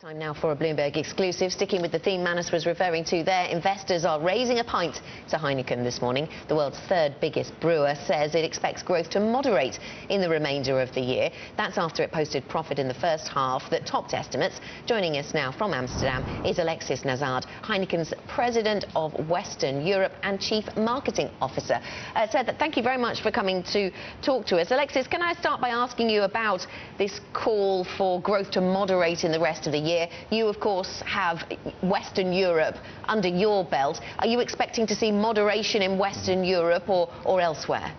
Time now for a Bloomberg exclusive. Sticking with the theme Manus was referring to there, investors are raising a pint to Heineken this morning. The world's third biggest brewer says it expects growth to moderate in the remainder of the year. That's after it posted profit in the first half that topped estimates. Joining us now from Amsterdam is Alexis Nasard, Heineken's President of Western Europe and Chief Marketing Officer. Thank you very much for coming to talk to us. Alexis, can I start by asking you about this call for growth to moderate in the rest of the year? You, of course, have Western Europe under your belt. Are you expecting to see moderation in Western Europe or elsewhere?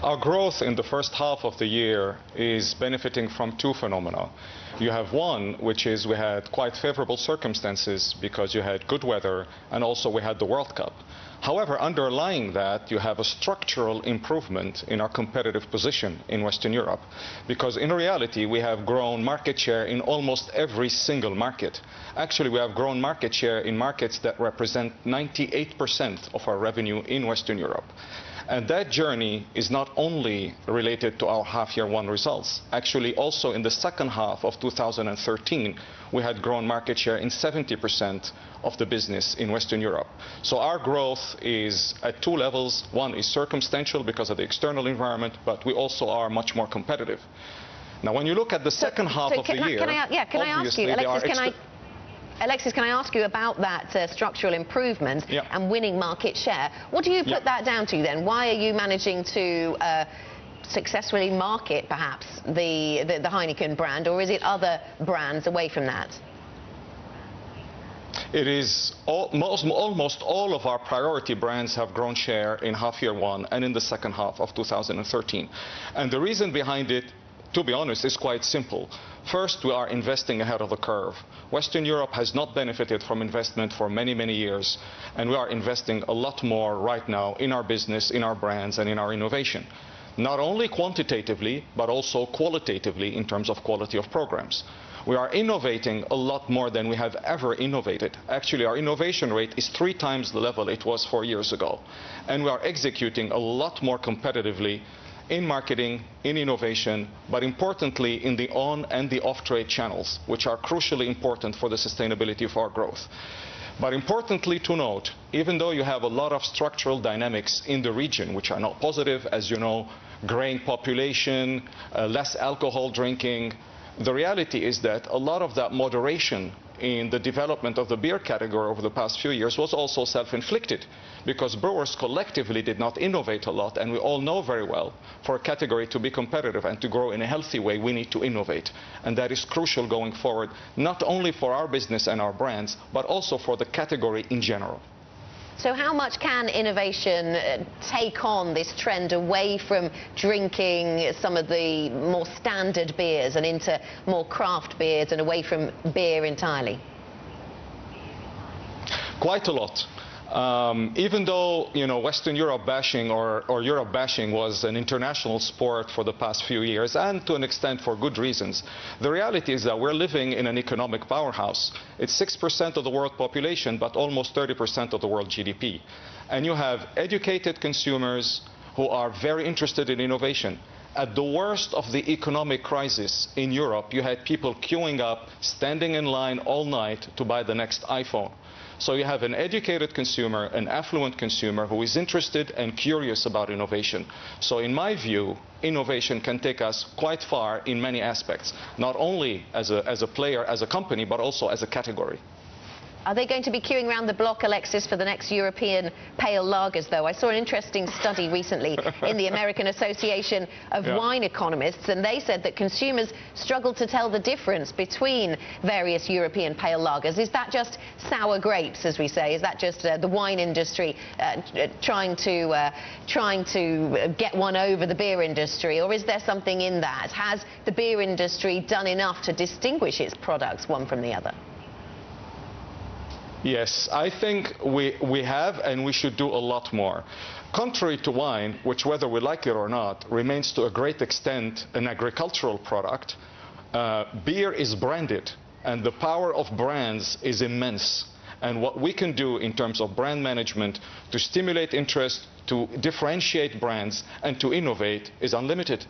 Our growth in the first half of the year is benefiting from two phenomena. You have one, which is we had quite favorable circumstances because you had good weather and also we had the World Cup. However, underlying that, you have a structural improvement in our competitive position in Western Europe, because in reality, we have grown market share in almost every single market. Actually, we have grown market share in markets that represent 98% of our revenue in Western Europe. And that journey is not only related to our half-year one results. Actually, also in the second half of 2013, we had grown market share in 70% of the business in Western Europe. So our growth is at two levels. One is circumstantial because of the external environment, but we also are much more competitive. Now, when you look at the second half of the year, can I ask you, Alexis, can I ask you about that structural improvement and winning market share? What do you put that down to then? Why are you managing to successfully market perhaps the Heineken brand, or is it other brands away from that? It is almost all of our priority brands have grown share in half-year one and in the second half of 2013. And the reason behind it, to be honest, is quite simple. First, we are investing ahead of the curve. Western Europe has not benefited from investment for many, many years, and we are investing a lot more right now in our business, in our brands, and in our innovation. Not only quantitatively, but also qualitatively in terms of quality of programs. We are innovating a lot more than we have ever innovated. Actually, our innovation rate is 3 times the level it was 4 years ago. And we are executing a lot more competitively in marketing, in innovation, but importantly in the on and the off-trade channels, which are crucially important for the sustainability of our growth. But importantly to note, even though you have a lot of structural dynamics in the region, which are not positive, as you know, graying population, less alcohol drinking, the reality is that a lot of that moderation in the development of the beer category over the past few years was also self-inflicted, because brewers collectively did not innovate a lot, and we all know very well, for a category to be competitive and to grow in a healthy way, we need to innovate. And that is crucial going forward, not only for our business and our brands, but also for the category in general. So how much can innovation take on this trend away from drinking some of the more standard beers and into more craft beers and away from beer entirely? Quite a lot. Even though, you know, Western Europe bashing or Europe bashing was an international sport for the past few years, and to an extent for good reasons, the reality is that we're living in an economic powerhouse. It's 6% of the world population, but almost 30% of the world GDP. And you have educated consumers who are very interested in innovation. At the worst of the economic crisis in Europe, you had people queuing up, standing in line all night to buy the next iPhone. So you have an educated consumer, an affluent consumer who is interested and curious about innovation. So in my view, innovation can take us quite far in many aspects, not only as a player, as a company, but also as a category. Are they going to be queuing around the block, Alexis, for the next European pale lagers, though? I saw an interesting study recently in the American Association of Wine Economists, and they said that consumers struggle to tell the difference between various European pale lagers. Is that just sour grapes, as we say? Is that just the wine industry trying to get one over the beer industry? Or is there something in that? Has the beer industry done enough to distinguish its products one from the other? Yes, I think we have, and we should do a lot more. Contrary to wine, which, whether we like it or not, remains to a great extent an agricultural product, beer is branded, and the power of brands is immense. And what we can do in terms of brand management to stimulate interest, to differentiate brands, and to innovate is unlimited.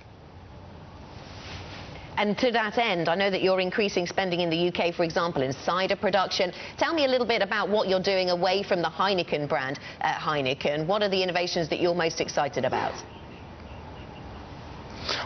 And to that end, I know that you're increasing spending in the UK, for example, in cider production. Tell me a little bit about what you're doing away from the Heineken brand at Heineken. What are the innovations that you're most excited about?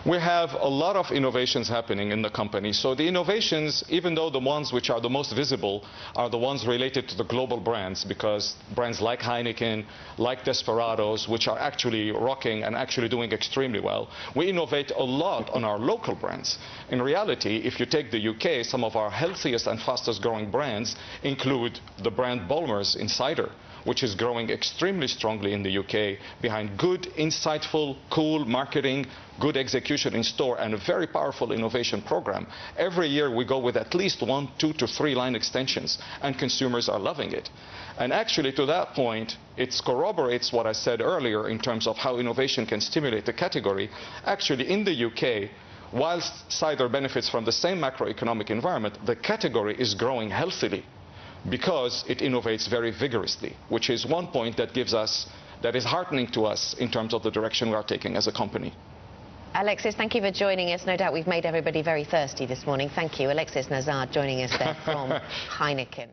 We have a lot of innovations happening in the company. So the innovations, even though the ones which are the most visible are the ones related to the global brands, because brands like Heineken, like Desperados, which are actually rocking and actually doing extremely well, we innovate a lot on our local brands. In reality, if you take the UK, some of our healthiest and fastest growing brands include the brand Bulmers in cider, which is growing extremely strongly in the UK behind good, insightful, cool marketing, good execution in store, and a very powerful innovation program. Every year we go with at least 1, 2 to 3 line extensions, and consumers are loving it. And actually, to that point, it corroborates what I said earlier in terms of how innovation can stimulate the category. Actually, in the UK, whilst cider benefits from the same macroeconomic environment, the category is growing healthily, because it innovates very vigorously, which is one point that is heartening to us in terms of the direction we are taking as a company. Alexis, thank you for joining us. No doubt we've made everybody very thirsty this morning. Thank you. Alexis Nasard joining us there from Heineken.